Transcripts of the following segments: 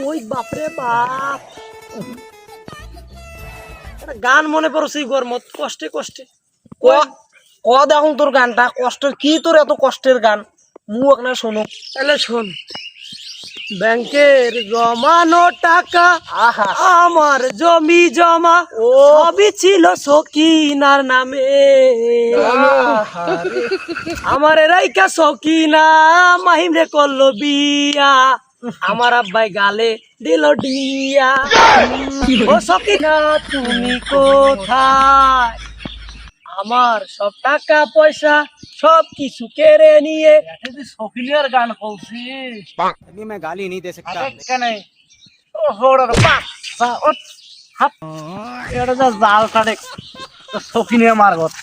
ওই বাপরে বাপ, একটা গান মনে পড়ছে গরমত, কষ্টে কষ্টে। ক দেখুন তোর গানটা কষ্টের, কি তোর এত কষ্টের গান মুখ না শোনো। তাহলে শোন, ব্যাংকের জমানো টাকা, আহা আমার জমি জমা ও সবই ছিল সকিনার নামে। আহারে। আমার রাইকা সকিনা মাহিম রে করলো বিয়া, আমার আব্বাই গালে দিল ডিয়া। ও সকিনা তুমি কোথায়, আমার সব টাকা পয়সা সব কিছু কেড়ে নিয়ে। শৌখিনের গান বলছিস? अभी मैं गाली नहीं दे सकता। কেন ও হড়র বাচ্চা ও হাত এটা যা জাল কাটে শৌখিনের মারগত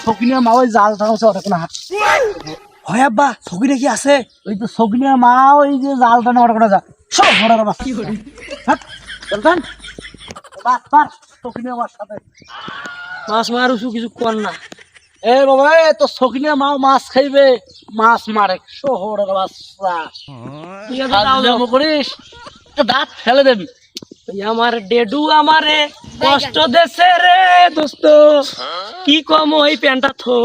শৌখিনের মা ওই জাল টানছে ওটা কোনো হাত হয় আব্বা, সকিনা কি আছে? ওই তো শৌখিনের মা ওই যে জাল টানে ওটা কোনো যা সব হড়র বাচ্চা হাত চলতান বাস পার শৌখিনের মার সাথে। মাছ মারুছু কিছু কর না। এ বাবা এ তো শৌখিনের মাও মাছ খাইবে, মাছ মারে শহরের বাচ্চা ঠিক আছে, যাও যাও। করিস দাঁত ফেলে দেবি। ওই আমার ডেডু আমারে কষ্ট দেছে রে দোস্ত, কি কম ওই প্যান্টটা থো।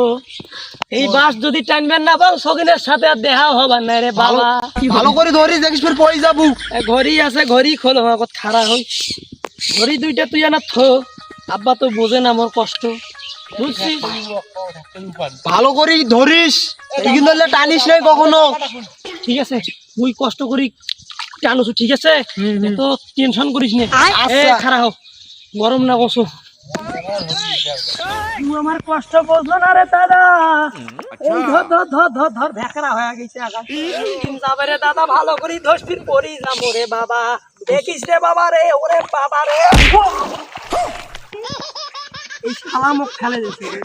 এই বাস যদি টানবেন না পাও, সকিনের সাথে আর দেখা হবার নাই রে বাবা। ভালো করে ধরিস দেখিস ফের পড়ে যাবো। ঘড়ি আছে, ঘড়ি খোলো, আমার কথা খারাপ হই। ঘড়ি দুইটা তুই না থো, আব্বা তো বোঝে না আমার কষ্ট, বুঝছিস? ভালো করে ধরিস, এগিয়ে ধরলে টানিস নাই কখনো। ঠিক আছে, তুই কষ্ট করি টানুছু, ঠিক আছে? তো টেনশন করিস না। এ খারাপ হোক, গরম না বসো। তুই আমার কষ্ট বলছো না রে দাদা। এই ধর ধর ধর ধর ধর, ভেকরা হয়ে গেছে আগা। যাবে রে দাদা, ভালো করে ধস, ফির পড়ি যাবো রে বাবা। দেখিস রে বাবা রে, ওরে বাবা রে। এই শালা মুখ ফেলে দিছে রে।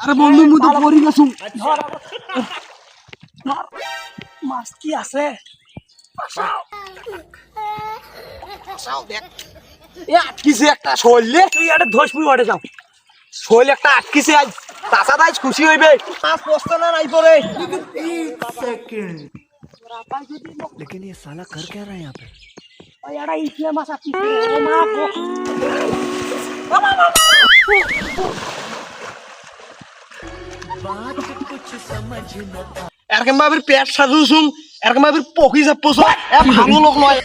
আরে বন্ধু মুই তো পড়ি গেছু। ধর, ধর। মাছ কি আছে? এ আটকিছে একটা শৈলে, তুই একটা ধস, মুই ওঠে যাও। শৈল একটা আটকিছে আজ তাছা দাইজ খুশি হইবে। মাছ পস্ত না নাই পরে। लेकिन ये साला कर क्या रहा है यहाँ पे? ওই একটা ইসলে মাছ আছে। ও মা গো। এরকম ভাবে পেট সাজুছুম, এরকম ভাবে পকি যাপছ, এ ভালো লোক নয়।